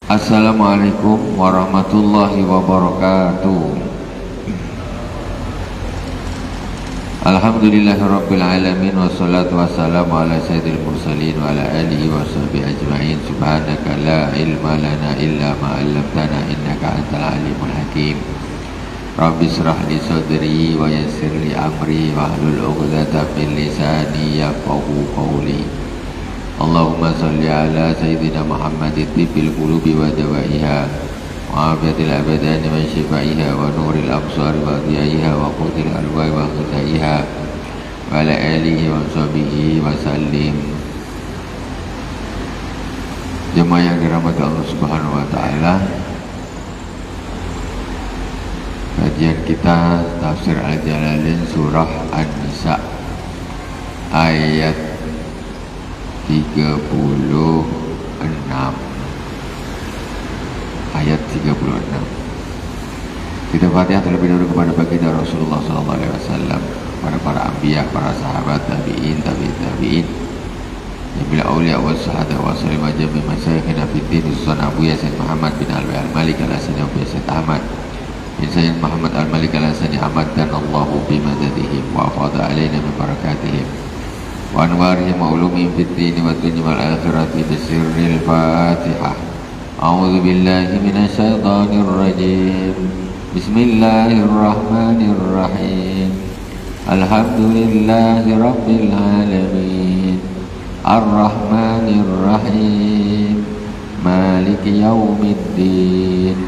Assalamualaikum warahmatullahi wabarakatuh. Alhamdulillahirabbil alamin wassalatu wassalamu ala sayyidil mursalin wa ala alihi wa sahbihi ajma'in. Subhanaka la ilma lana illa ma 'allamtana innaka antal alimul hakim. Rabbi shrah li sadri wa yassir li amri wahlul 'uqdatam min lisani yafqahu qawli. Allahumma salli ala sayyidina Muhammad tibbil qulubi wa dawaiha wa afiyatil abadani wa shifaiha wa nuril absari wa dhiyaiha wa qutil alwai wa khutaiha wa ala alihi wa sahbihi wa sallim. Jemaah yang dirahmati Allah Subhanahu wa taala, kajian kita tafsir Al-Jalalain surah An-Nisa ayat 36 ayat 36. Kita Fatihah terlebih dahulu kepada baginda Rasulullah SAW, kepada para anbiya, para sahabat, tabi'in, tabi'in, jamil auliya wa sahadah wa salim jami masyayikhina fiddin, Ustaz Abu Yasin Muhammad bin Alwi Al-Malik Al-Hasani Abu Yasin Ahmad bin Sayyid Muhammad Al-Malik Al-Hasani Ahmad, dan Allahu bimadadihim wa afadha alaina min barakatihim wa anwarihim wa ulumihim fid dini wa dunya wal akhirati bisirril Fatihah. A'udzu billahi minasy syaithanir rajim. Bismillahirrahmanirrahim. Alhamdulillahi rabbil alamin. Arrahmanir rahim. Maliki yaumiddin.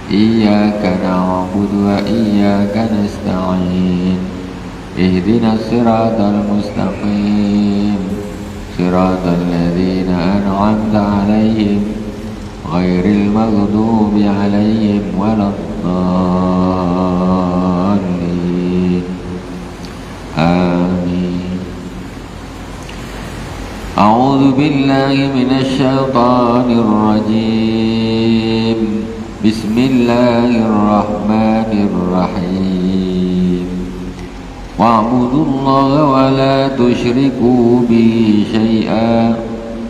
Iyyaka na'budu wa iyyaka nasta'in. Ihdinas siratal mustaqim, siratal ladzina an'amta 'alaihim ghairil maghdubi 'alaihim waladdallin. Amin. A'udzu billahi minasy syaithanir rajim. Bismillahirrahmanirrahim. Wa'budullaha wa la tusyriku bihi syai'a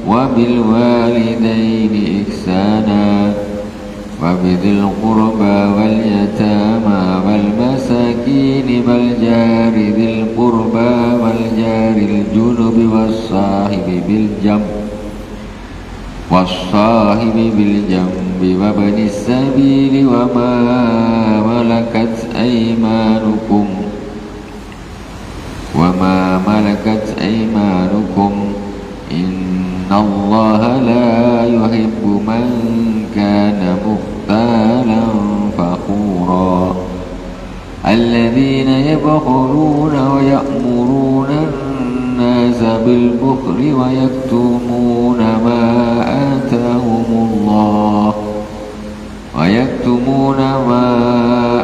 wa bil walidaini ihsana wa bidzil qurba wal yatama wal masakin wal jari dzil qurba wal jaril junubi was sahibi bil jambi wa banis sabili wa ma malakat aymanukum innallaha la yuhibbu man kana mukhtalan fakhura alladhina yabkhuluna wa ya'muruna an-nasa bil bukhli wa yaktumuna ma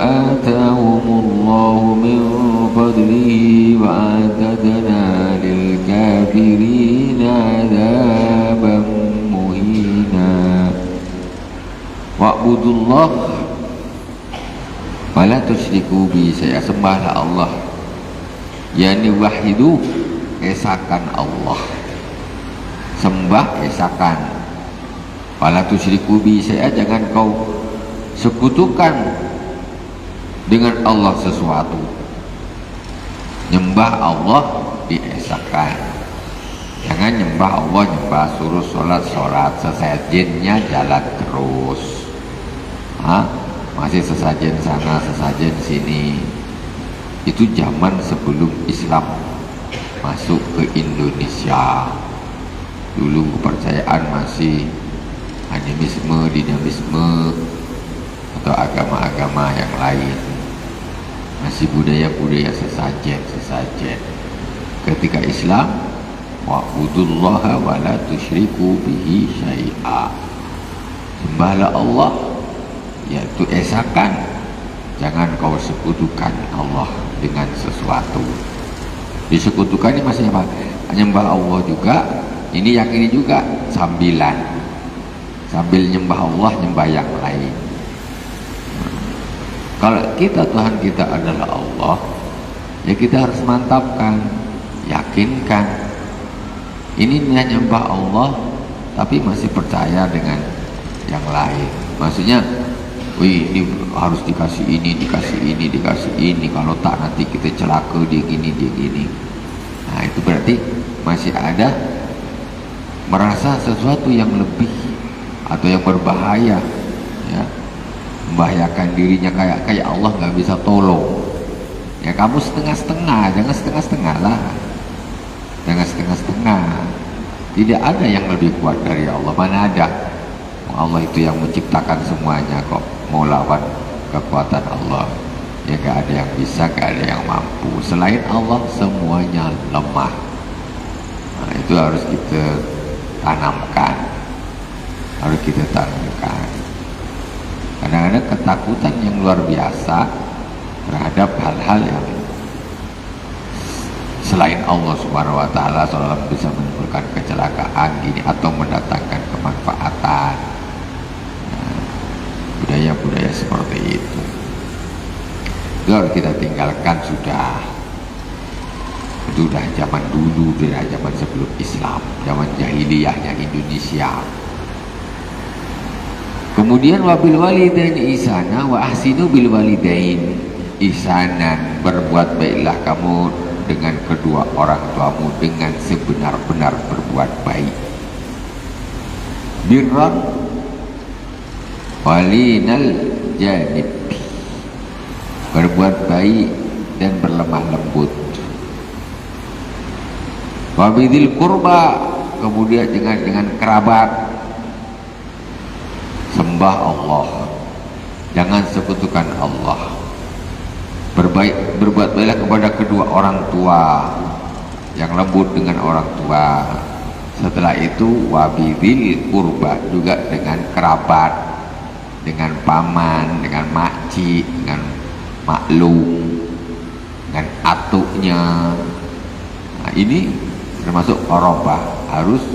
atahumullahu min fadlihi wa a'tadna lil kafirina 'adzaban muhina. Wa'budullah wa la tusyriku bihi syai'a. Sembahlah Allah, yakni wahidu, esakan Allah, sembah, esakan. Wala tusyriku bihi syai'a, jangan kau sekutukan dengan Allah sesuatu. Nyembah Allah, diesakan. Jangan nyembah Allah, nyembah suruh sholat, sesajennya jalan terus. Masih sesajen sana, sesajen sini. Itu zaman sebelum Islam masuk ke Indonesia. Dulu kepercayaan masih animisme, dinamisme, atau agama-agama yang lain, masih budaya-budaya sesajen. Ketika Islam, wa'budullaha wa la tusyriku bihi syai'a, sembahlah Allah, yaitu esakan, jangan kau sekutukan Allah dengan sesuatu. Disekutukan ini maksudnya apa? Nyembah Allah juga, ini yakini juga sambilan, sambil nyembah Allah, nyembah yang lain. Kalau Tuhan kita adalah Allah, ya kita harus mantapkan, yakinkan. Ini niat nyembah Allah, tapi masih percaya dengan yang lain. Maksudnya, wih ini harus dikasih ini, dikasih ini, dikasih ini. Kalau tak nanti kita celaka, dia gini, dia gini. Nah itu berarti masih ada merasa sesuatu yang lebih atau yang berbahaya, ya, membahayakan dirinya, kayak Allah nggak bisa tolong. Ya kamu setengah-setengah, jangan setengah-setengah lah, jangan setengah-setengah. Tidak ada yang lebih kuat dari Allah, mana ada. Allah itu yang menciptakan semuanya kok, mau lawan kekuatan Allah? Ya gak ada yang bisa, gak ada yang mampu. Selain Allah semuanya lemah. Nah, itu harus kita tanamkan, harus kita tanamkan. Kadang-kadang ketakutan yang luar biasa terhadap hal-hal yang selain Allah Subhanahu wa taala, seolah bisa menimbulkan kecelakaan gini atau mendatangkan kemanfaatan. Nah, budaya-budaya seperti itu harus kita tinggalkan. Sudah, itu udah zaman dulu, udah zaman sebelum Islam, zaman jahiliyahnya Indonesia. Kemudian wabil walidain ihsana wa ahsinu bil walidain ihsanan, berbuat baiklah kamu dengan kedua orang tuamu dengan sebenar-benar berbuat baik. Birran walinal janib, berbuat baik dan berlemah lembut. Wabidil kurba, kemudian dengan kerabat, sembah Allah, jangan sekutukan Allah. Berbuat baiklah kepada kedua orang tua, yang lembut dengan orang tua. Setelah itu wabidil kurba, juga dengan kerabat, dengan paman, dengan makcik, dengan maklum, dengan atuknya. Nah, ini termasuk qorobah, harus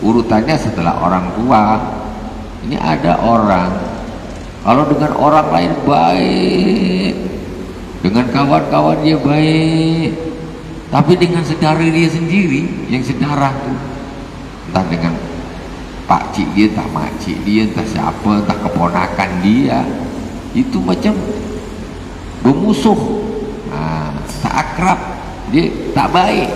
urutannya setelah orang tua. Ini ada orang, kalau dengan orang lain baik, dengan kawan-kawan dia baik, tapi dengan saudara dia sendiri yang sedarah tuh, entah dengan pakcik dia, entah makcik dia, entah siapa, entah keponakan dia, itu macam bermusuh. Nah, tak akrab, dia tak baik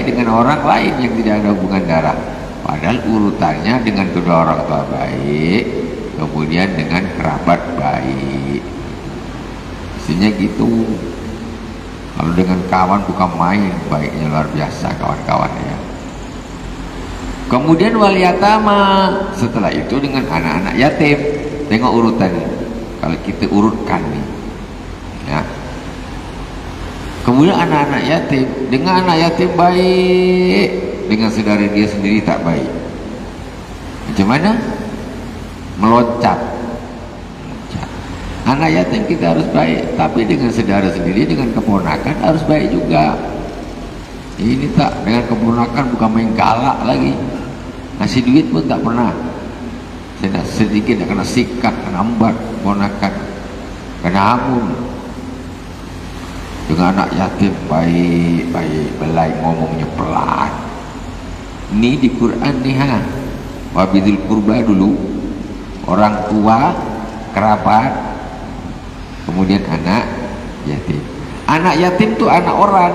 dengan orang lain yang tidak ada hubungan darah. Padahal urutannya dengan kedua orang tua baik, kemudian dengan kerabat baik. Mestinya gitu. Kalau dengan kawan bukan main, baiknya luar biasa kawan-kawan ya. Kemudian wal yatama, setelah itu dengan anak-anak yatim. Tengok urutannya, kalau kita urutkan nih ya. Kemudian anak-anak yatim, dengan anak yatim baik, dengan saudara dia sendiri tak baik. Macam mana? Meloncat. Anak yatim kita harus baik, tapi dengan saudara sendiri, dengan keponakan harus baik juga. Ini tak, dengan keponakan bukan main galak lagi, ngasih duit pun tak pernah. Sedikit nak kena sikat, kena ambat keponakan, kena hamun. Dengan anak yatim baik-baik, belai ngomongnya pelan. Ini di Quran nih ha. Wabidil kurba dulu, orang tua, kerabat, kemudian anak yatim. Anak yatim tuh anak orang.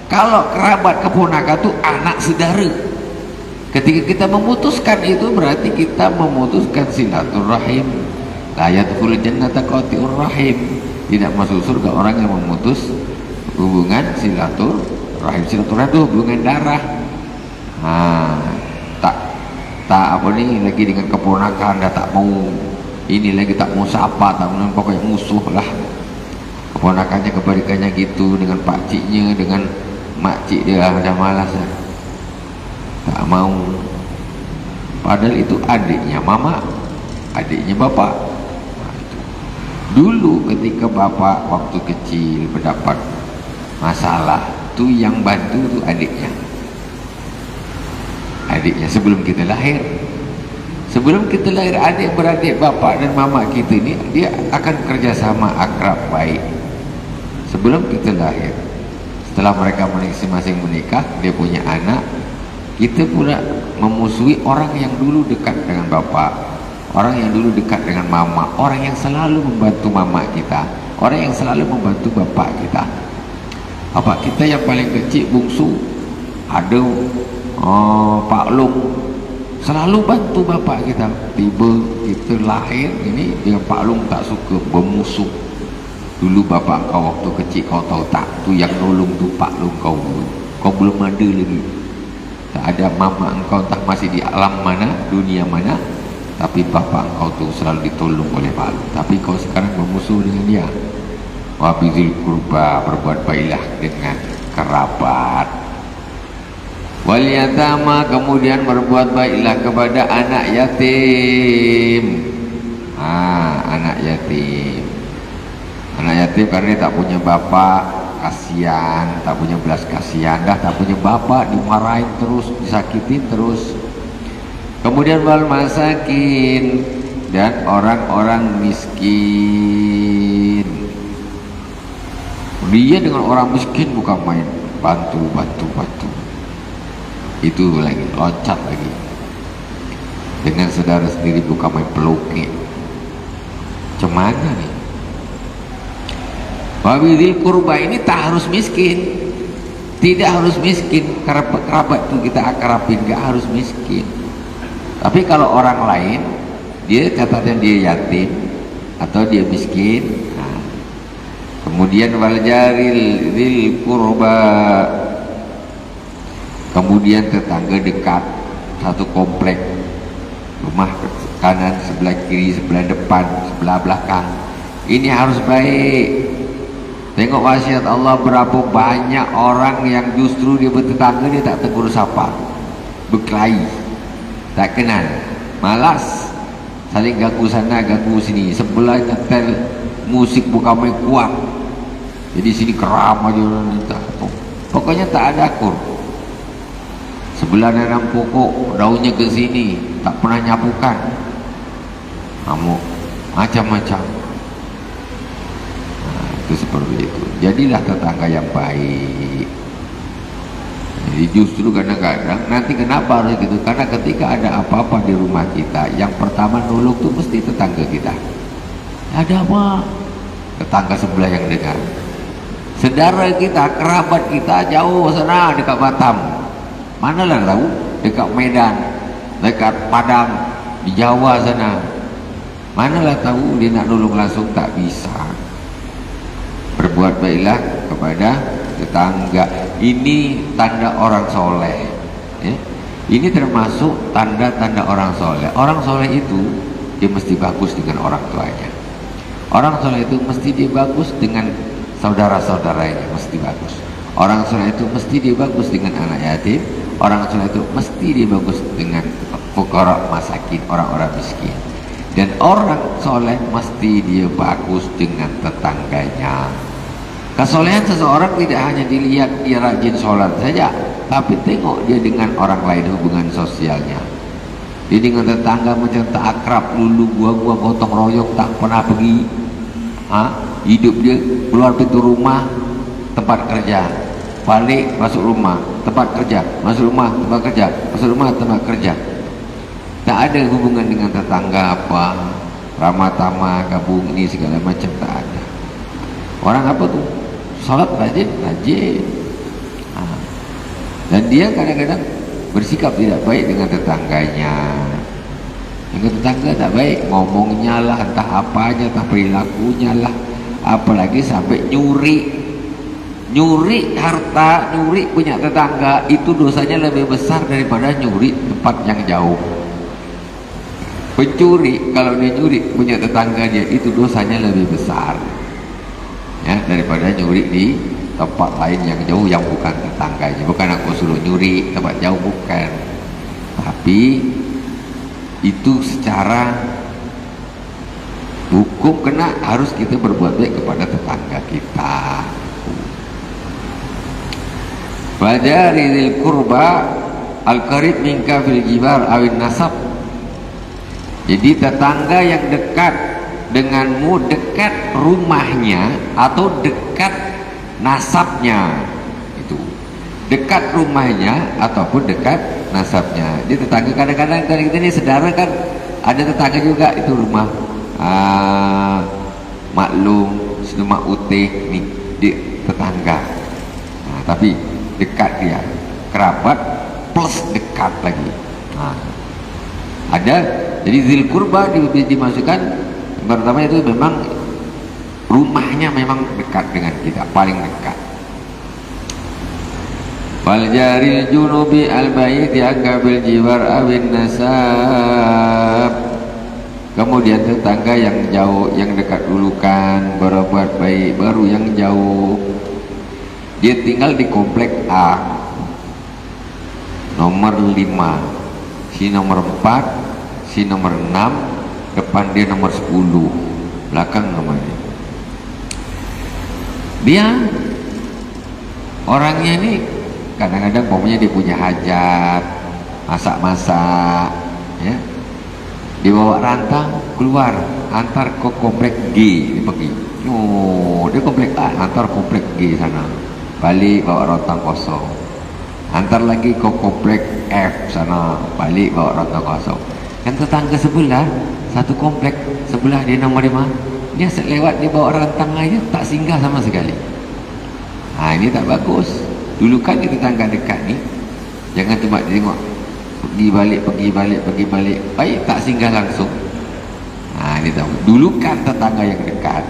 Kalau kerabat keponakan tuh anak saudara. Ketika kita memutuskan itu, berarti kita memutuskan silaturahim. La yadkhulul jannata qati'ur rahim. Tidak masuk surga orang yang memutus hubungan silaturahim. Silaturahim itu hubungan darah. Nah, tak apa nih lagi dengan keponakan, dah tak mau ini lagi, tak mau sapa, tak mau, pokoknya musuh lah. Keponakannya kebalikannya gitu, dengan pakciknya, dengan makcik dia dah malas lah. Tak mau. Padahal itu adiknya mama, adiknya bapak. Nah, itu. Dulu ketika bapak waktu kecil mendapat masalah, tuh yang bantu tuh adiknya. Adiknya sebelum kita lahir. Sebelum kita lahir, adik beradik bapak dan mama kita ini, dia akan kerjasama akrab baik. Sebelum kita lahir. Setelah mereka masing-masing menikah, dia punya anak, kita pula memusuhi orang yang dulu dekat dengan bapak, orang yang dulu dekat dengan mama, orang yang selalu membantu mama kita, orang yang selalu membantu bapak kita. Bapak kita yang paling kecil bungsu, ada Pak Long, selalu bantu bapak kita. Tiba kita lahir ini dengan Pak Long tak suka, bermusuh. Dulu bapak kau waktu kecil kau tahu tak, tu yang nolong tu Pak Long kau belum ada lagi. Tak ada mama engkau tak masih di alam mana, dunia mana, tapi bapak engkau tu selalu ditolong oleh Pak Long. Tapi kau sekarang bermusuh dengan dia. Wabizil kurba, berbuat baiklah dengan kerabat. Wal yatama, kemudian berbuat baiklah kepada anak yatim. Anak yatim. Anak yatim karena dia tak punya bapak, kasihan, tak punya belas kasihan, dah tak punya bapak, dimarahin terus, disakitin terus. Kemudian wal masakin, dan orang-orang miskin. Dia dengan orang miskin bukan main, bantu. Itu lagi, loncat lagi. Dengan saudara sendiri bukan main peluki. Macam mana nih? Wabidil kurba ini tak harus miskin, tidak harus miskin. Kerabat itu kita akrabin, gak harus miskin. Tapi kalau orang lain, dia katanya dia yatim atau dia miskin. Kemudian wal jaril dzil qurba, kemudian tetangga dekat satu komplek, rumah kanan sebelah kiri, sebelah depan, sebelah belakang, ini harus baik. Tengok wasiat Allah, berapa banyak orang yang justru dia bertetangga dia tak tegur sapa, berkelahi, tak kenal, malas, saling ganggu sana ganggu sini, sebelah nyetel musik bukan main kuat, jadi sini keram aja orang minta. Pokoknya tak ada akur. Sebelah nanam pokok, daunnya ke sini, tak pernah nyapukan. Kamu macam-macam. Itu seperti itu. Jadilah tetangga yang baik. Jadi justru kadang-kadang nanti kenapa harus gitu? Karena ketika ada apa-apa di rumah kita, yang pertama nolong tuh mesti tetangga kita. Ada apa? Tetangga sebelah yang dengar. Saudara kita, kerabat kita jauh sana dekat Batam. Manalah tahu? Dekat Medan, dekat Padang, di Jawa sana. Manalah tahu dia nak nolong langsung, tak bisa. Berbuat baiklah kepada tetangga. Ini tanda orang soleh. Ini termasuk tanda-tanda orang soleh. Orang soleh itu dia mesti bagus dengan orang tuanya. Orang soleh itu mesti dia bagus dengan saudara-saudaranya, mesti bagus. Orang soleh itu mesti dia bagus dengan anak yatim. Orang soleh itu mesti dia bagus dengan fuqara masakin, orang-orang miskin. Dan orang soleh mesti dia bagus dengan tetangganya. Kesolehan seseorang tidak hanya dilihat dia rajin sholat saja, tapi tengok dia dengan orang lain, hubungan sosialnya. Dia dengan tetangga macam tak akrab, dulu gua gotong royong, tak pernah pergi. Hidup dia keluar pintu rumah, tempat kerja, balik masuk rumah, tempat kerja, masuk rumah, tempat kerja, masuk rumah, tempat kerja. Tak ada hubungan dengan tetangga apa, ramah tamah, gabung ini segala macam, tak ada. Orang apa tuh? Salat rajin. Dan dia kadang-kadang bersikap tidak baik dengan tetangganya. Dengan tetangga tak baik, ngomongnya lah, entah apanya, entah perilakunya lah, apalagi sampai nyuri harta, nyuri punya tetangga, itu dosanya lebih besar daripada nyuri tempat yang jauh. Pencuri kalau dia nyuri punya tetangga dia, itu dosanya lebih besar ya daripada nyuri di tempat lain yang jauh yang bukan tetangganya. Bukan aku suruh nyuri tempat jauh, bukan, tapi itu secara hukum kena, harus kita berbuat baik kepada tetangga kita. Fajarizil kurba al-qarib minka fil jibar awin nasab. Jadi tetangga yang dekat denganmu, dekat rumahnya atau dekat nasabnya, itu dekat rumahnya ataupun dekat nasabnya. Dia tetangga, kadang-kadang kita ini saudara kan, Ada tetangga juga itu rumah maklum, rumah utih nih di tetangga. Nah, tapi dekat dia, kerabat plus dekat lagi. Nah, ada, jadi zil kurba dimasukkan. Pertama itu memang rumahnya memang dekat dengan kita, paling dekat. Wal jaril junubi al bait yaqabil jiwar awin nasab. Kemudian tetangga yang jauh, yang dekat dulukan, berbuat baik baru yang jauh. Dia tinggal di komplek A nomor 5, si nomor 4, si nomor 6, depan dia nomor 10, belakang nomornya. Dia orangnya ini kadang-kadang pokoknya dia punya hajat, masak-masak, ya, dibawa rantang keluar, antar ke komplek G, dia pergi. Oh, dia komplek A, antar komplek G sana, balik bawa rantang kosong, antar lagi ke komplek F sana, balik bawa rantang kosong. Kan tetangga sebelah, satu komplek sebelah dia nomor 5, dia lewat dia bawa rantang aja, tak singgah sama sekali. Nah, ini tak bagus. Dulu kan di tetangga dekat ni, jangan cuma tengok pergi balik, baik tak singgah langsung. Nah, ini tahu. Dulukan tetangga yang dekat,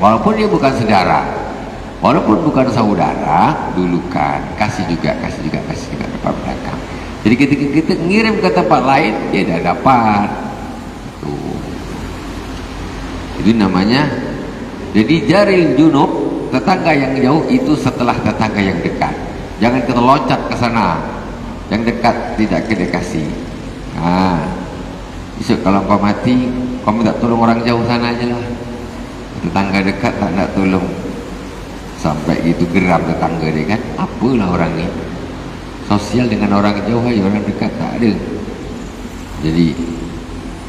walaupun dia bukan saudara, walaupun bukan saudara, dulukan, kasih juga depan belakang. Jadi ketika kita ngirim ke tempat lain, dia dah dapat. Itu namanya. Jadi jaril junub, tetangga yang jauh itu setelah tetangga yang dekat. Jangan kita loncat ke sana, yang dekat tidak kita kasih. Nah, besok kalau kau mati, kau minta tolong orang jauh sana aja lah. Tetangga dekat tak nak tolong. Sampai gitu geram tetangga dia kan, apalah orang ni, sosial dengan orang jauh aja, orang dekat tak ada. Jadi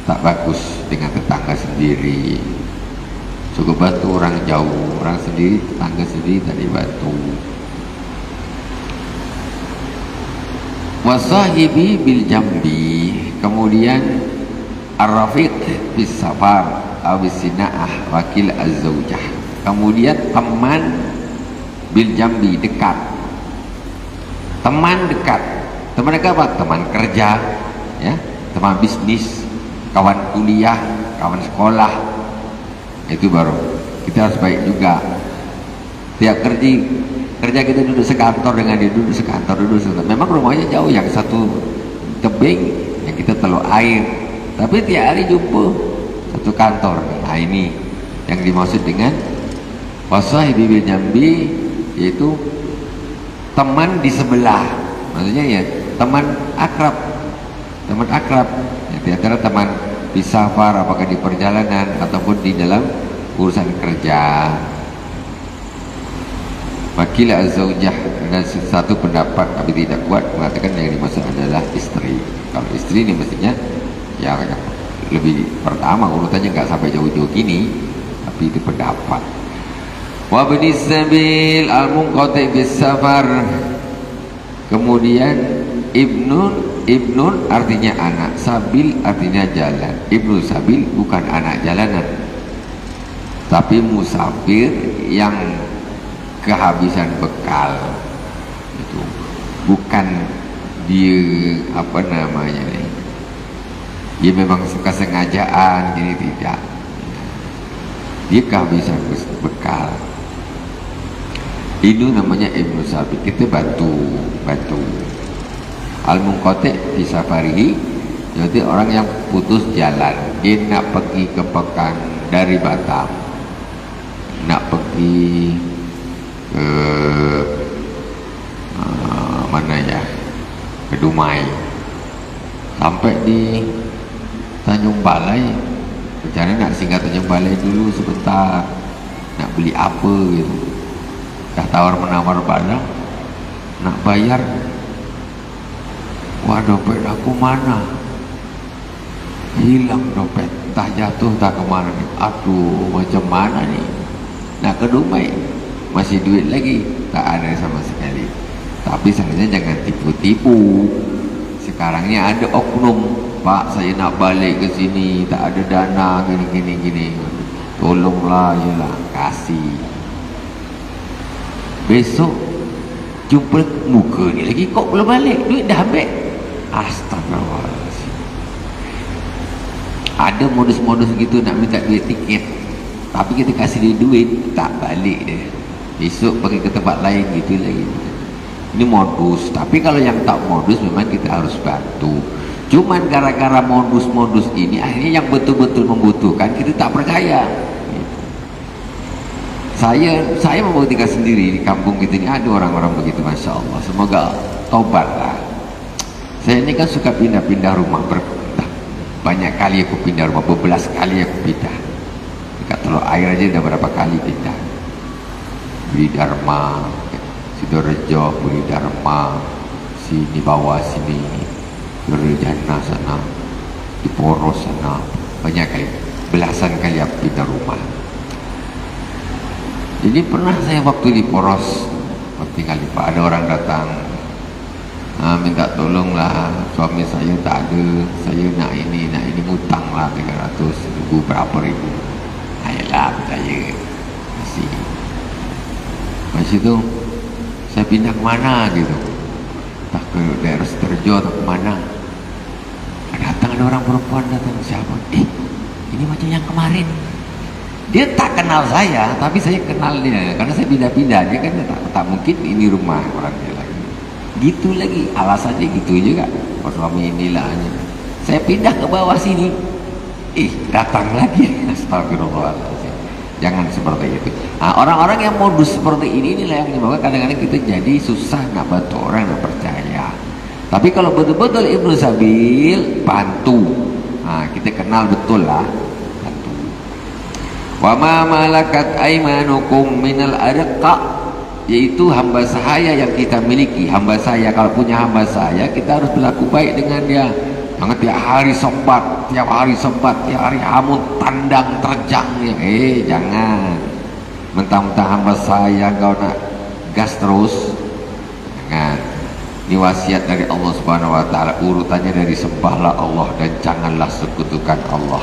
tak bagus dengan tetangga sendiri. Cukup bantu orang jauh, orang sendiri, tetangga sendiri tak dibantu. Wasahibi bil jambi, kemudian ar-rafiq bis safar awis sina'ah wakil az-zawjah. Kemudian teman bil jambi, dekat. Teman dekat. Teman dekat apa? Teman kerja, ya, teman bisnis, kawan kuliah, kawan sekolah. Itu baru kita harus baik juga. Tiap kerja kita duduk sekantor dengan dia, duduk sekantor. Memang rumahnya jauh, yang satu tebing, yang kita Teluk Air, tapi tiap hari jumpa satu kantor. Nah, ini yang dimaksud dengan wasahibi bil jambi, yaitu teman di sebelah. Maksudnya ya teman akrab, ya, di antara teman di safar, apakah di perjalanan ataupun di dalam urusan kerja. Wakil az-zawjah, dan satu pendapat tapi tidak kuat mengatakan yang dimaksud adalah istri. Kalau istri ini mestinya ya lebih pertama urutannya, nggak sampai jauh-jauh gini, tapi itu pendapat. Wa bani sabil al-munqati bis safar. Kemudian ibnun artinya anak, sabil artinya jalan. Ibnu sabil bukan anak jalanan, tapi musafir yang kehabisan bekal. Itu bukan dia apa namanya nih, dia memang kesengajaan, jadi tidak, dia kehabisan bekal. Itu namanya ibnu sabil. Kita bantu. Al-munqati fi safarihi, jadi orang yang putus jalan, dia nak pergi ke Pekan dari Batam, nak pergi ke mana ya, ke Dumai, sampai di Tanjung Balai, rencana nak singgah Tanjung Balai dulu sebentar, nak beli apa gitu, dah tawar-menawar barang, nak bayar. Wah, dompet aku mana? Hilang dompet, entah jatuh tak kemana nih. Aduh, macam mana nih? Nak ke Dumai, masih duit lagi tak ada sama sekali. Tapi sebenarnya jangan tipu-tipu. Sekarang ni ada oknum, Pak saya nak balik ke sini, tak ada dana gini. Tolonglah, yelah, kasih. Besok jumpa muka ni lagi, kok belum balik, duit dah ambil. Astagfirullahaladzim. Ada modus-modus gitu nak minta duit tiket, tapi kita kasih dia duit, tak balik dia. Besok pergi ke tempat lain gitu lagi. Ini modus. Tapi kalau yang tak modus memang kita harus bantu. Cuman gara-gara modus-modus ini akhirnya yang betul-betul membutuhkan kita tak percaya. Saya membuktikan sendiri di kampung kita ini ada orang-orang begitu, masya Allah. Semoga taubatlah. Saya ini kan suka pindah-pindah rumah, banyak kali aku pindah rumah, bebelas kali aku pindah. Dekat Teluk Air aja udah berapa kali pindah. Budi Dharma, Sidorejo, Budi Dharma, sini bawah sini, Jana sana, di Poros sana, banyak kali, belasan kali aku pindah rumah. Jadi pernah saya waktu di Poros, tinggal di Pak, ada orang datang, minta tolonglah, suami saya tak ada, saya nak ini ngutang lah 300.000 berapa ribu. Ayolah percaya, kasih. Lepas itu saya pindah ke mana gitu, tak ke daerah Sidoarjo atau ke mana, datang ada orang perempuan datang, siapa? Ini macam yang kemarin. Dia tak kenal saya, tapi saya kenal dia karena saya pindah-pindah. Dia kan tak mungkin ini rumah orang dia lagi. Gitu lagi, alasannya gitu juga. Oh, suami inilah, saya pindah ke bawah sini, datang lagi. Astagfirullahaladzim. Jangan seperti itu. Orang-orang yang modus seperti ini inilah yang menyebabkan kadang-kadang kita jadi susah nak bantu orang, nak percaya. Tapi kalau betul-betul Ibnu Sabil, bantu. Kita kenal betul lah, bantu. Wa ma malakat aimanukum minal arqa, yaitu hamba saya yang kita miliki. Hamba saya, kalau punya hamba saya, kita harus berlaku baik dengan dia. Jangan tiap hari sempat, tiap hari hamun tandang terjang dia. Jangan. Mentang-mentang hamba saya kau nak gas terus. Jangan. Ini wasiat dari Allah Subhanahu wa taala. Urutannya dari sembahlah Allah dan janganlah sekutukan Allah.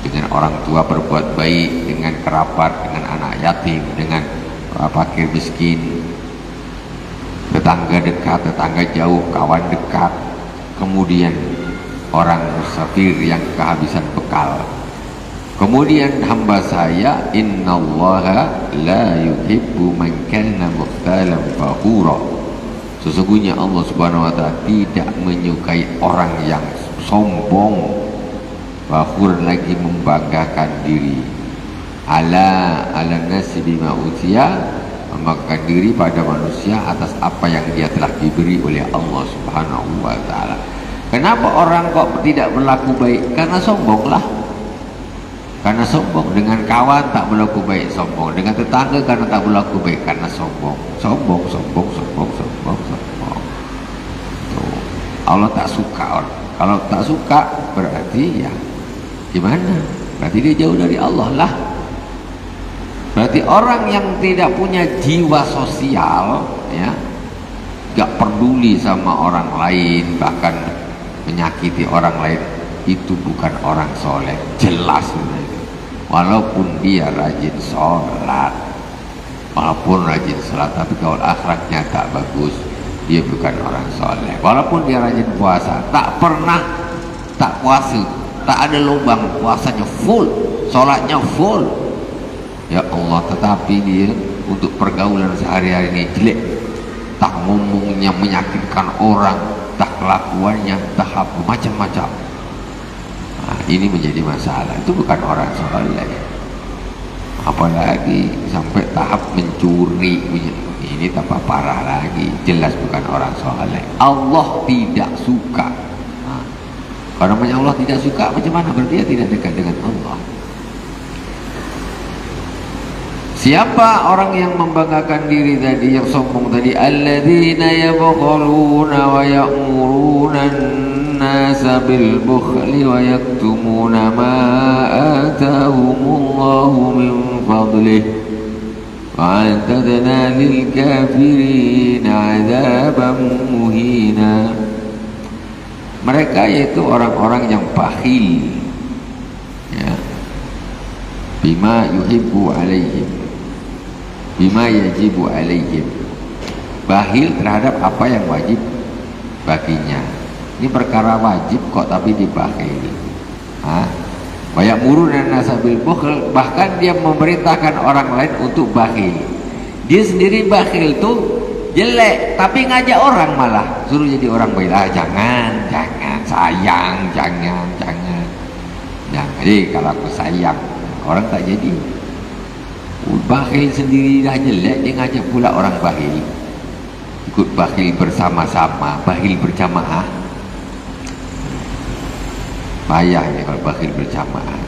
Dengan orang tua berbuat baik, dengan kerabat, dengan anak yatim, dengan fakir miskin, tetangga dekat, tetangga jauh, kawan dekat. Kemudian orang musafir yang kehabisan bekal. Kemudian hamba saya, innallaha la yuhibbu man kana mukhtalan fakhura. Sesungguhnya Allah Subhanahu wa taala tidak menyukai orang yang sombong, fakhur lagi membanggakan diri. Ala nasi bima utiya, membanggakan diri pada manusia atas apa yang dia telah diberi oleh Allah Subhanahu wa taala. Kenapa orang kok tidak berlaku baik? Karena sombonglah. Karena sombong. Dengan kawan tak berlaku baik, sombong. Dengan tetangga karena tak berlaku baik, karena sombong. Sombong. Tuh. Allah tak suka orang. Kalau tak suka berarti ya gimana? Berarti dia jauh dari Allah lah. Berarti orang yang tidak punya jiwa sosial, ya, gak peduli sama orang lain, bahkan menyakiti orang lain, itu bukan orang soleh. Jelas itu. Walaupun dia rajin sholat, tapi kalau akhlaknya tak bagus, dia bukan orang soleh. Walaupun dia rajin puasa, tak puasa, tak ada lubang, puasanya full, sholatnya full, ya Allah, tetapi dia untuk pergaulan sehari-hari ini jelek, tak ngomongnya menyakitkan orang, tak kelakuannya, tak apa, macam-macam. Ini menjadi masalah. Itu bukan orang soleh. Apalagi sampai tahap mencuri, ini tambah parah lagi. Jelas bukan orang soleh. Allah tidak suka. Kalau namanya Allah tidak suka, macam mana berarti dia tidak dekat dengan Allah? Siapa orang yang membanggakan diri tadi, yang sombong tadi? Alladzina yabkhaluna wa ya'muruna an-nasa bil bukhli wa yaktumuna ma atahumullahu min fadlih wa a'tadna lil kafirina 'adzaban muhina. Mereka yaitu orang-orang yang bakhil, ya, bima yuhibbu alaihim, bima yajibu alaihim, bakhil terhadap apa yang wajib baginya. Ini perkara wajib kok tapi dibakhil. Wa ya'muruna an-nasa bil bukhl, bahkan dia memerintahkan orang lain untuk bakhil. Dia sendiri bakhil tuh jelek, tapi ngajak orang malah suruh jadi orang baik. Jangan sayang, jangan. Jadi kalau aku sayang, orang tak jadi. Bakhil sendiri dah jelek, dia ngajak pula orang bakhil. Ikut bakhil bersama-sama, bakhil berjamaah. Payah ya kalau bakhil berjamaah.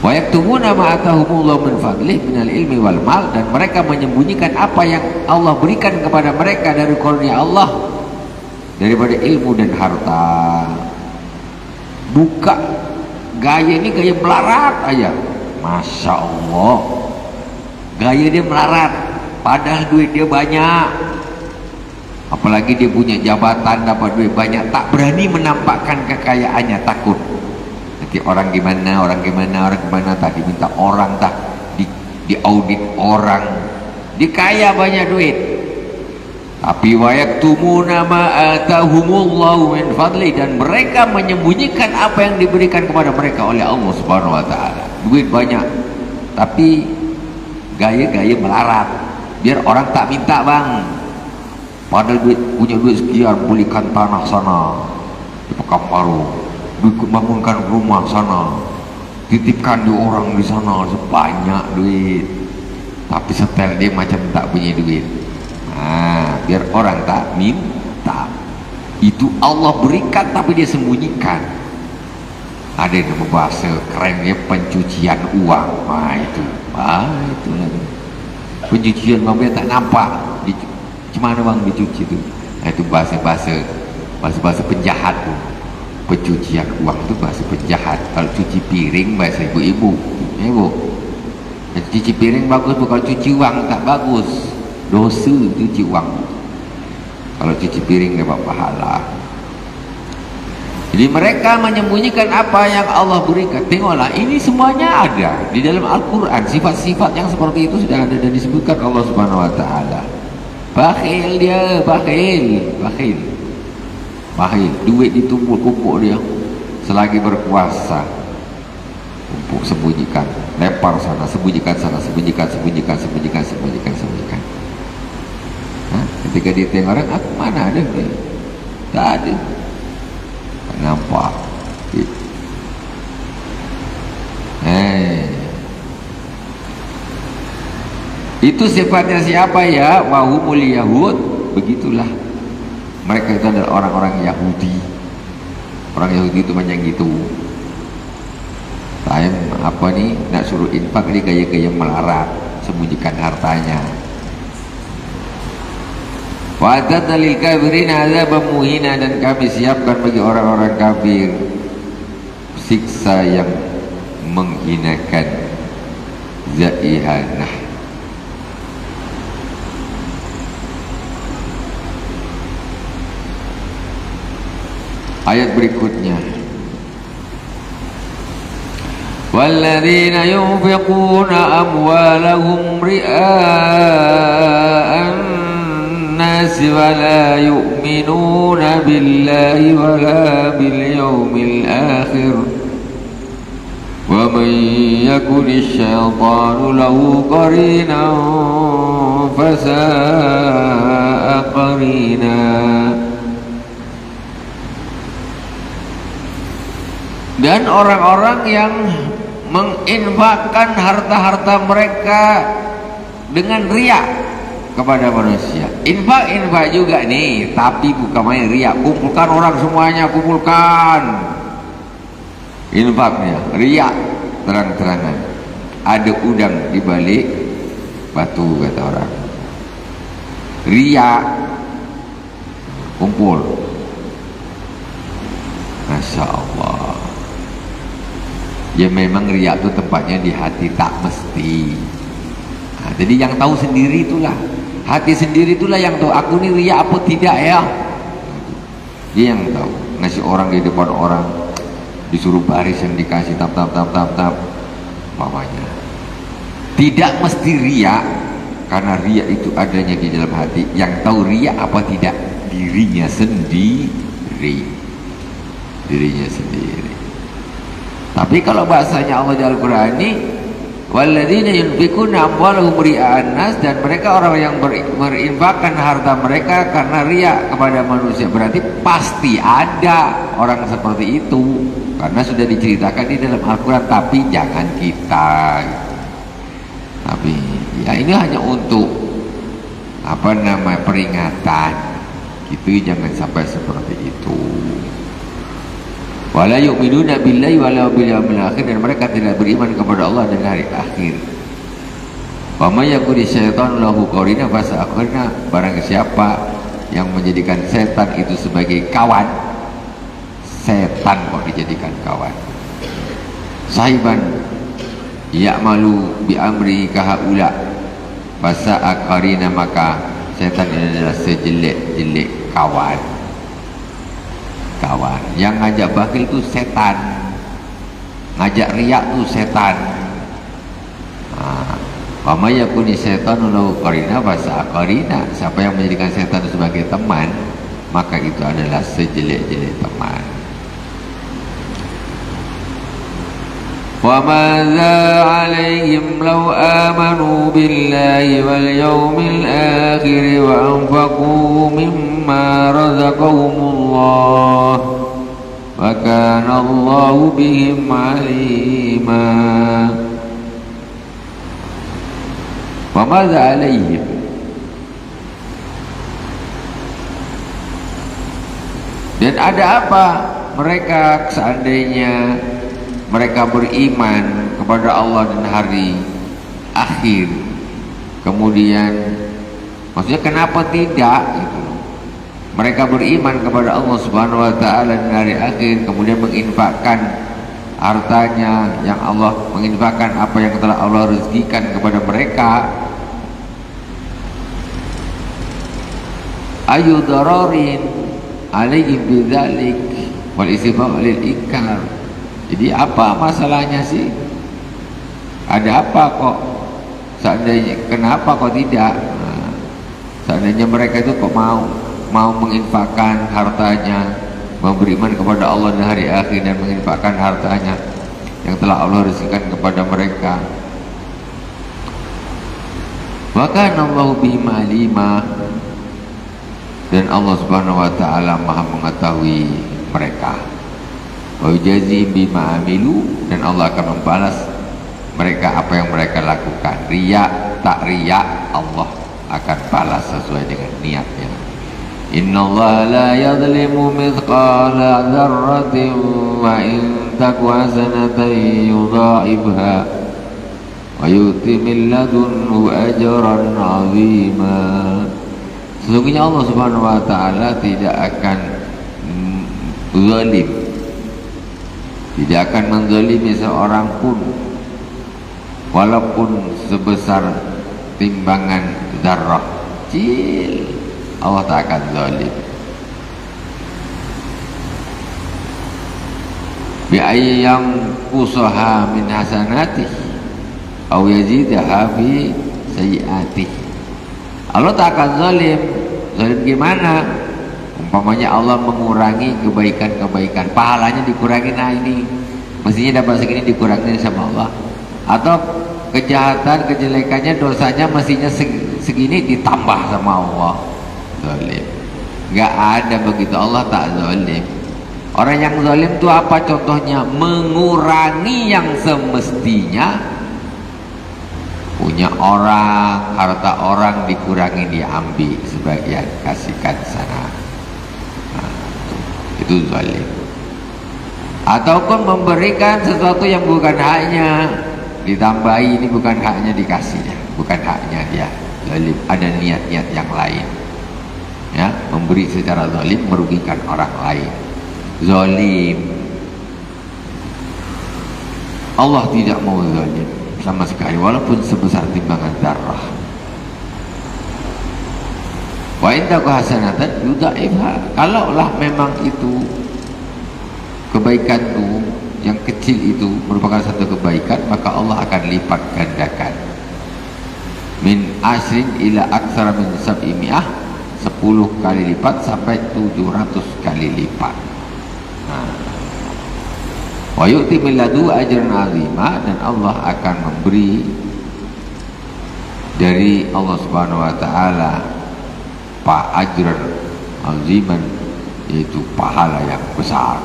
Wa yaktumuna ma atahumullahu min fadlih minal ilmi wal mal, dan mereka menyembunyikan apa yang Allah berikan kepada mereka dari karunia Allah daripada ilmu dan harta. Buka gaya ini gaya melarat aja, masya Allah, gaya dia melarat padahal duit dia banyak, apalagi dia punya jabatan, dapat duit banyak, tak berani menampakkan kekayaannya, takut nanti orang gimana tak diminta orang, tak diaudit orang, dikaya banyak duit. Tapi wa yaktumuna ma atahumullahu min fadli, dan mereka menyembunyikan apa yang diberikan kepada mereka oleh Allah Subhanahu wa taala. Duit banyak tapi gaya-gaya melarat biar orang tak minta, bang. Padahal punya duit sekian, belikan tanah sana di Pekanbaru, bangunkan rumah sana, titipkan di orang di sana, sebanyak duit. Tapi setel dia macam tak punya duit. Biar orang tak minta. Itu Allah berikan tapi dia sembunyikan. Ada yang bahasa kerennya pencucian uang. Itu lagi. Pencucian uang tak nampak. Gimana bang dicuci itu? Itu bahasa penjahat tu. Pencucian uang itu bahasa penjahat. Kalau cuci piring bahasa ibu-ibu. Ibu. Cuci piring bagus, bukan cuci uang tak bagus. Dosa cuci uang. Kalau cuci piring dapat pahala. Jadi mereka menyembunyikan apa yang Allah berikan. Tengoklah, ini semuanya ada di dalam Al-Quran. Sifat-sifat yang seperti itu sudah ada dan disebutkan Allah Subhanahu wa taala. Bakhil dia, bakhil. Duit ditumpuk-tumpuk dia selagi berkuasa. Tumpuk, sembunyikan, lempar sana, sembunyikan. Ketika dia tengok orang, aku mana ada ni? Tak ada. Tak nampak. Itu sifatnya siapa ya? Wahumul Yahud. Begitulah. Mereka itu adalah orang-orang Yahudi. Orang Yahudi itu macam gitu. Apa ni? Nak suruh infak dia gaya-gaya melarat, sembunyikan hartanya. Wa atadna lil kafirin adzaban muhina, dan kami siapkan bagi orang-orang kafir siksa yang menghinakan, zaihanah. Ayat berikutnya, walladzina yunfiquna amwalahum ria'an الناس ولا يؤمنون بالله ولا باليوم الآخر ومن يكن الشيطان له قرينا فساء قرينا. Dan orang-orang yang menginfakkan harta-harta mereka dengan riya kepada manusia. Infak juga nih, tapi bukan main riak. Kumpulkan orang semuanya, kumpulkan. Infaknya riak, terang-terangan. Ada udang di balik batu, kata orang. Riak, kumpul. Masya Allah. Ya memang riak itu tempatnya di hati, tak mesti. Jadi yang tahu sendiri itulah, hati sendiri itulah yang tahu aku ni riak apa tidak ya. Dia yang tahu. Ngasih orang di depan orang, disuruh baris yang dikasih tap mamanya. Tidak mesti riya, karena riya itu adanya di dalam hati. Yang tahu riya apa tidak, dirinya sendiri. Tapi kalau bahasanya Allah di Al-Quran ini, walladzina yunfikuna amwalahum ria'an nas, dan mereka orang yang berinfakkan harta mereka karena riya kepada manusia, berarti pasti ada orang seperti itu, karena sudah diceritakan di dalam Al-Quran. Tapi jangan kita, tapi ya ini hanya untuk peringatan gitu, jangan sampai seperti itu. Wala yu'minuna billahi wala bil yaumil akhir, dan mereka tidak beriman kepada Allah dan hari akhir. Wa may yakuni syaitanu lahu qarina fasa'akhirna, barang siapa yang menjadikan setan itu sebagai kawan, setan kok dijadikan kawan, sahiban ya'malu bi amri kahaula fasa'akhirna, maka setan ini adalah sejelek-jelek kawan. Yang ngajak bakhil itu setan, ngajak riak itu setan. Wa may yakuni syaitanu lahu qarina fasa'akhirna, siapa yang menjadikan setan sebagai teman, maka itu adalah sejelek-jelek teman. Wa madza 'alaihim law amanu billahi wal yawmil akhir wa anfaqu mimma razaqahumullah wa kana Allahu bihim 'alima. Wa madza 'alaihim, dan ada apa mereka seandainya mereka beriman kepada Allah dan hari akhir, kemudian maksudnya kenapa tidak gitu. Mereka beriman kepada Allah Subhanahu wa taala dan hari akhir, kemudian menginfakkan hartanya yang Allah, menginfakkan apa yang telah Allah rezekikan kepada mereka. Ayu dararin alaihim bidzalik wal istifham lil inkar. Jadi apa masalahnya sih? Ada apa kok? Seandainya, kenapa kok tidak? Seandainya mereka itu kok mau menginfakkan hartanya, beriman kepada Allah dan hari akhir, dan menginfakkan hartanya yang telah Allah rezekikan kepada mereka. Wa kana Allahu bihim 'alima, dan Allah Subhanahu wa taala Maha mengetahui mereka. Wa yujazihim bima amilu, dan Allah akan membalas mereka apa yang mereka lakukan. Riya tak riya, Allah akan balas sesuai dengan niatnya. Innallaha la yadhlimu mithqala dzarratin wa in taku hasanatan yudha'ibha wa yu'ti min ladunhu ajran 'azima. Sesungguhnya Allah Subhanahu wa taala tidak akan zalim, tidak akan menzalimi seorang pun walaupun sebesar timbangan zarrah kecil. Allah tak akan zalim. Bi ayyam qusaha min hasanatih aw yazidaha fi sayyi'atih. Allah tak akan zalim. Zalim gimana? Umpamanya Allah mengurangi kebaikan-kebaikan, pahalanya dikurangi, nah ini mestinya dapat segini, dikurangi sama Allah. Atau kejahatan, kejelekannya, dosanya mestinya segini, ditambah sama Allah. Zalim. Gak ada begitu, Allah tak zalim. Orang yang zalim itu apa contohnya? Mengurangi yang semestinya punya orang, harta orang dikurangi, diambil sebagian, kasihkan sana. Itu zalim. Ataupun memberikan sesuatu yang bukan haknya, ditambahi, ini bukan haknya, dikasih ya, bukan haknya dia, zalim. Ada niat-niat yang lain ya, memberi secara zalim, merugikan orang lain, zalim. Allah tidak mau zalim sama sekali, walaupun sebesar timbangan darah. Wa in taku hasanatan yudha'ifha. Kalaulah memang itu kebaikan itu yang kecil itu merupakan satu kebaikan, maka Allah akan lipat gandakan. Min asrin ila aksara min sab'imi'ah, 10 kali lipat sampai 700 kali lipat. Wa yu'ti min ladu ajran 'azima, dan Allah akan memberi dari Allah Subhanahu wa taala ajran 'aziman, yaitu pahala yang besar.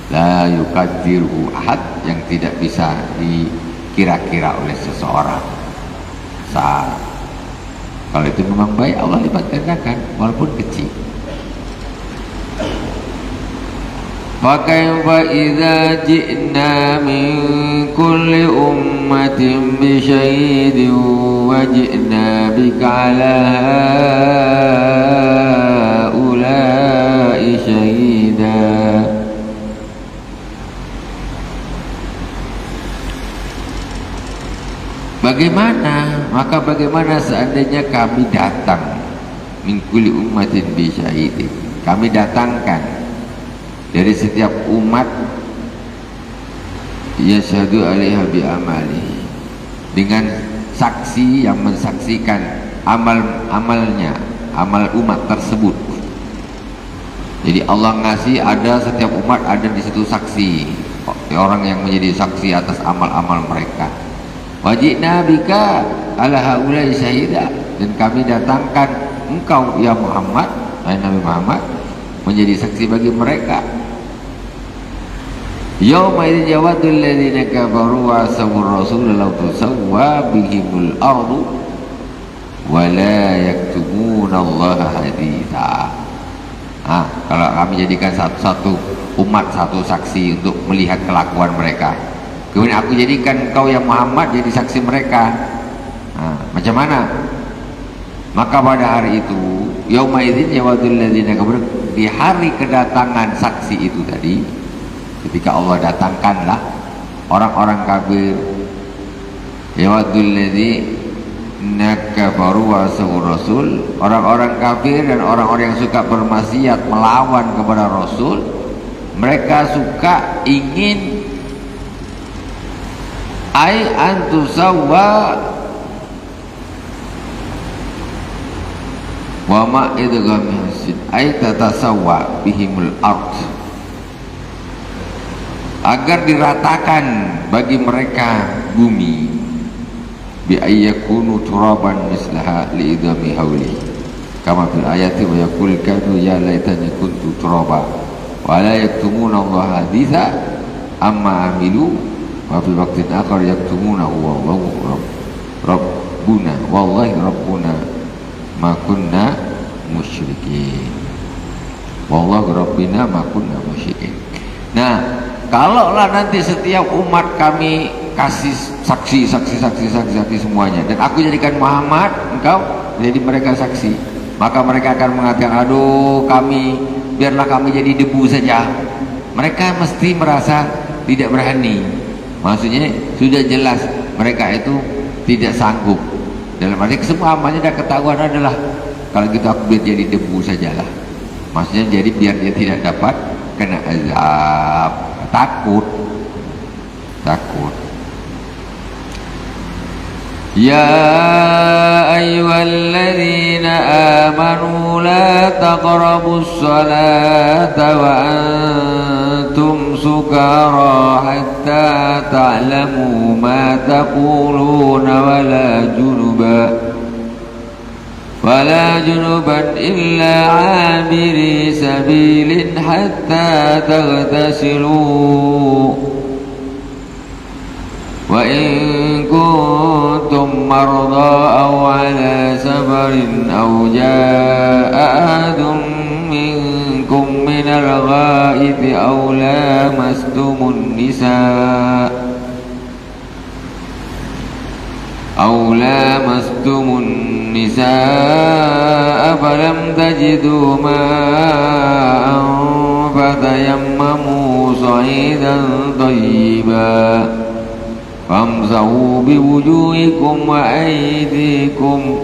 La yuqaddiruhu ahad, yang tidak bisa dikira-kira oleh seseorang. Kalau itu memang baik, Allah lipat gandakan walaupun kecil. Fa kaifa idza ji'na min kulli ummatin bi syahidin wa ji'na bika 'ala haula'i syahida. Bagaimana seandainya kami datang min kulli ummatin bi syahidin, kami datangkan dari setiap umat yashhadu 'alaiha bi amali, dengan saksi yang mensaksikan amal-amalnya, amal umat tersebut. Jadi Allah ngasih, ada setiap umat ada di situ saksi, orang yang menjadi saksi atas amal-amal mereka. Wajibna bika ala haulai syahida, dan kami datangkan engkau ya Muhammad, Nabi Muhammad, menjadi saksi bagi mereka. Yauma idzin yawaddul ladzina kafaru wa asawur rasul law tusawwa bihimul ardu wa la yaktumuna Allah haditha. Kalau kami jadikan satu-satu umat satu saksi untuk melihat kelakuan mereka, kemudian aku jadikan engkau yang Muhammad jadi saksi mereka, macam mana? Maka pada hari itu, yauma idzin yawaddul ladzina kafaru, di hari kedatangan saksi itu tadi, ketika Allah datangkanlah orang-orang kafir, yawaddul ladzina kafaru wa asawur rasul, orang-orang kafir dan orang-orang yang suka bermaksiat melawan kepada Rasul, mereka suka ingin ai antusawwa wa ma idgham hasid ai tatasawwa bihimul ard, agar diratakan bagi mereka bumi, bi ayyakunu turaban mislaha liidami hauli, kama fil ayati wa yaqul kanu ya laitani kuntu turaba wa la yaktumuna Allah haditha amma amilu wa fil waqtin akhar yaktumunahu wallahu rabbuna wallahi rabbuna ma kunna musyrikin, wallahu rabbina ma kunna musyrikin. Nah, kalaulah nanti setiap umat kami kasih saksi semuanya, dan aku jadikan Muhammad, engkau jadi mereka saksi, maka mereka akan mengatakan, aduh kami, biarlah kami jadi debu saja. Mereka mesti merasa tidak berani. Maksudnya sudah jelas mereka itu tidak sanggup. Dalam arti semua amalnya dah ketahuan adalah, kalau gitu aku biar jadi debu sajalah. Maksudnya jadi biar dia tidak dapat kena azab. Takut. Ya ayyuhalladzina amanu la taqrabus salata wa antum sukara hatta ta'lamu ma taquluna wala junuban illa abiri sabilin hatta taghtasilu wa in kuntum marda aw ala safarin aw jaa ahadun minkum minal ghaiti aw lamastumun nisaa falam tajidu ma'an fatayammamu sa'idan thayyiban famsahu biwujuhikum wa aydikum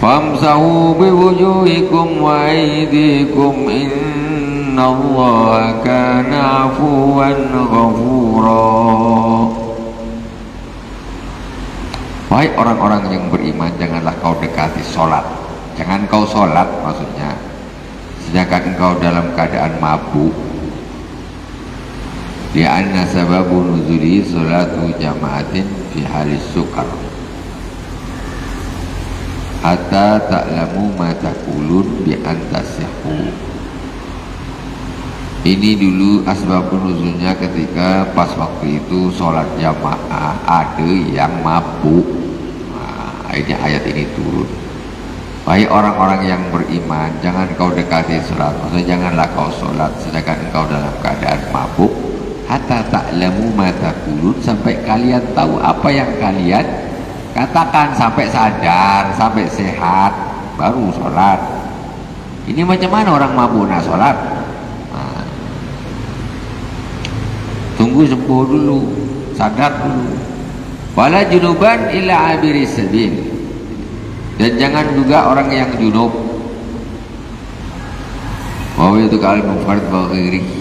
famsahu biwujuhikum wa aydikum innallaha kana afuwan ghafura. Wahai orang-orang yang beriman, janganlah kau dekati sholat. Jangan kau sholat, maksudnya sedangkan engkau dalam keadaan mabuk. Li'anna sababu nuzuli sholatu jama'atin fi halis sukar hatta ta'lamu ma taqulun bi antasihu. Ini dulu asbabun nuzulnya ketika pas waktu itu sholat jamaah ada yang mabuk. Nah, ini ayat ini turun. Wahai orang-orang yang beriman, jangan kau dekati sholat. Maksudnya janganlah kau sholat sedangkan engkau dalam keadaan mabuk. Hatta ta'lamu ma taqulun, sampai kalian tahu apa yang kalian katakan, sampai sadar, sampai sehat baru sholat. Ini macam mana orang mabuk nak sholat? Nah, tunggu sembuh dulu, sadar dulu. Wala junuban illa abiris sabil, dan jangan juga orang yang junub. Wa itu kal mufrad wa ghairi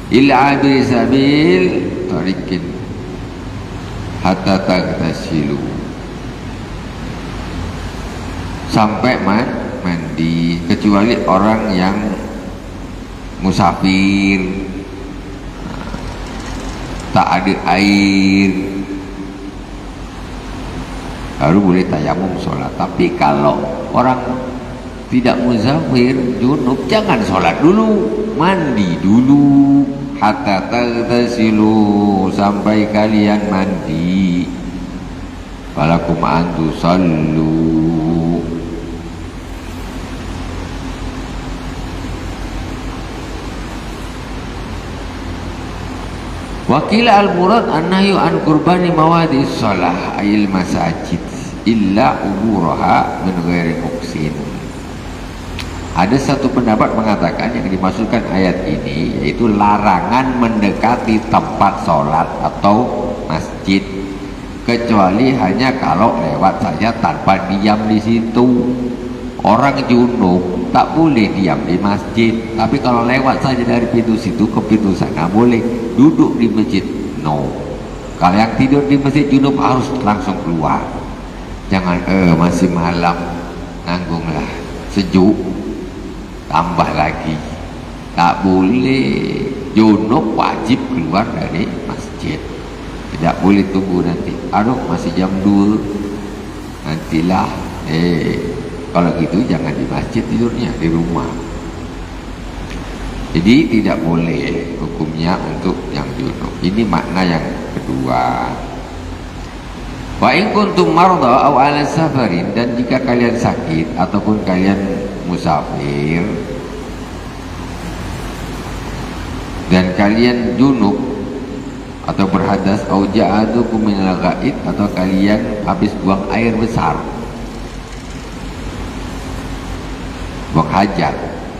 illa abiris sabil tarikin hatta tagtasilu, sampai mandi, kecuali orang yang musafir, tak ada air, baru boleh tayamum sholat. Tapi kalau orang tidak musafir, junub, jangan sholat dulu, mandi dulu. Hatta tagtasilu, sampai kalian mandi. Walakum antu sallu, wakil al-murad an-nahyu an qurbani mawadi shalah ayil masajid illa umuraha min ghairi muqsin. Ada satu pendapat mengatakan yang dimaksudkan ayat ini yaitu larangan mendekati tempat sholat atau masjid, kecuali hanya kalau lewat saja tanpa diam di situ. Orang junub tak boleh diam di masjid, tapi kalau lewat saja dari pintu situ ke pintu sana boleh. Duduk di masjid no. Kalau yang tidur di masjid junub harus langsung keluar. Jangan masih malam, nanggunglah, sejuk, tambah lagi. Tak boleh. Junub wajib keluar dari masjid, tidak boleh tunggu nanti. Aduh masih jam 2, nantilah. Kalau gitu jangan di masjid tidurnya, di rumah. Jadi tidak boleh hukumnya untuk yang junub. Ini makna yang kedua. Wa in kuntum marda aw ala safarin, dan jika kalian sakit ataupun kalian musafir dan kalian junub atau berhadas, au ja'adukum minal ghaid, atau kalian habis buang air besar, buang hajat,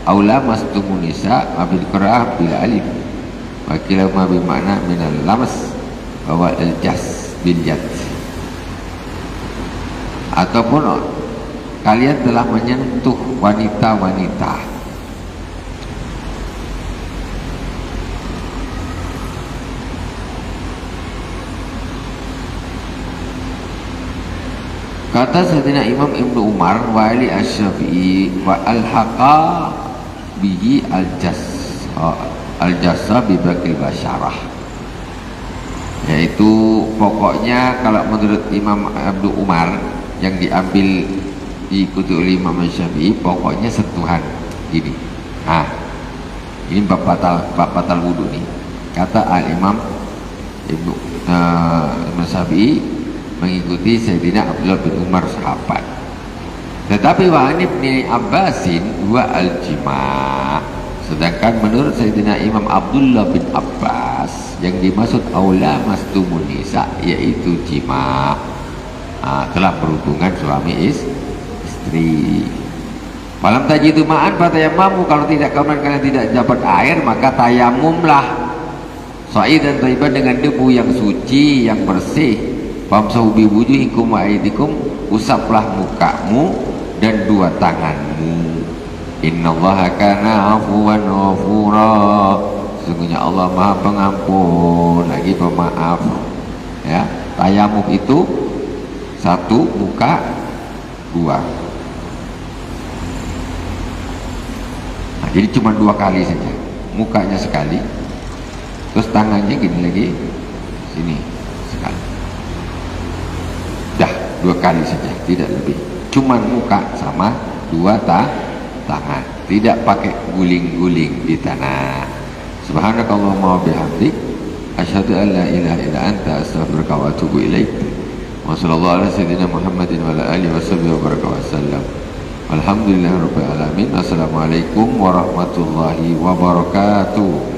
aula mastumun nisa abil qira'ah bil alif wa kilahuma bi makna minal lamas wa al jas bil yad, ataupun kalian telah menyentuh wanita-wanita. Kata Sayyidina Imam Ibnu Umar wa Ali Asy-Syafi'i wa al-haqa bihi al-jassa bi baqil basyarah, yaitu pokoknya kalau menurut Imam Ibnu Umar yang diambil diikuti oleh Imam Syafi'i, pokoknya sentuhan ini. Nah, ini bab batal wudu nih. Kata al-Imam Ibnu Syafi'i mengikuti Sayyidina Abdullah bin Umar, sahabat. Tetapi wa Ibnu Abbasin wa al-jima', sedangkan menurut Sayyidina Imam Abdullah bin Abbas yang dimaksud aula mastumun nisa yaitu jima', telah berhubungan suami istri. Malam tajidu ma'an fatayammamu, kalau tidak kalian tidak dapat air maka tayamumlah sa'idan thayyiban, dengan debu yang suci yang bersih. Famsahu bi wujuhikum wa aydikum, usaplah mukamu dan dua tanganmu. Innallaha kana afuwan ghafura. Sesungguhnya Allah Maha Pengampun lagi Pemaaf. Ya, tayamum itu satu muka, dua. Nah, jadi cuma dua kali saja. Mukanya sekali, terus tangannya gini lagi, sini sekali. Dah, dua kali saja, tidak lebih. Cuman muka sama dua tangan, tidak pakai guling-guling di tanah. Subhanakallahumma wa bihamdik, asyhadu an la ilaha illa anta, astaghfiruka wa atubu ilaik. Wa sallallahu ala sayyidina Muhammadin wa ala alihi wa baraka wa sallam. Alhamdulillahirabbil alamin. Assalamualaikum warahmatullahi wabarakatuh.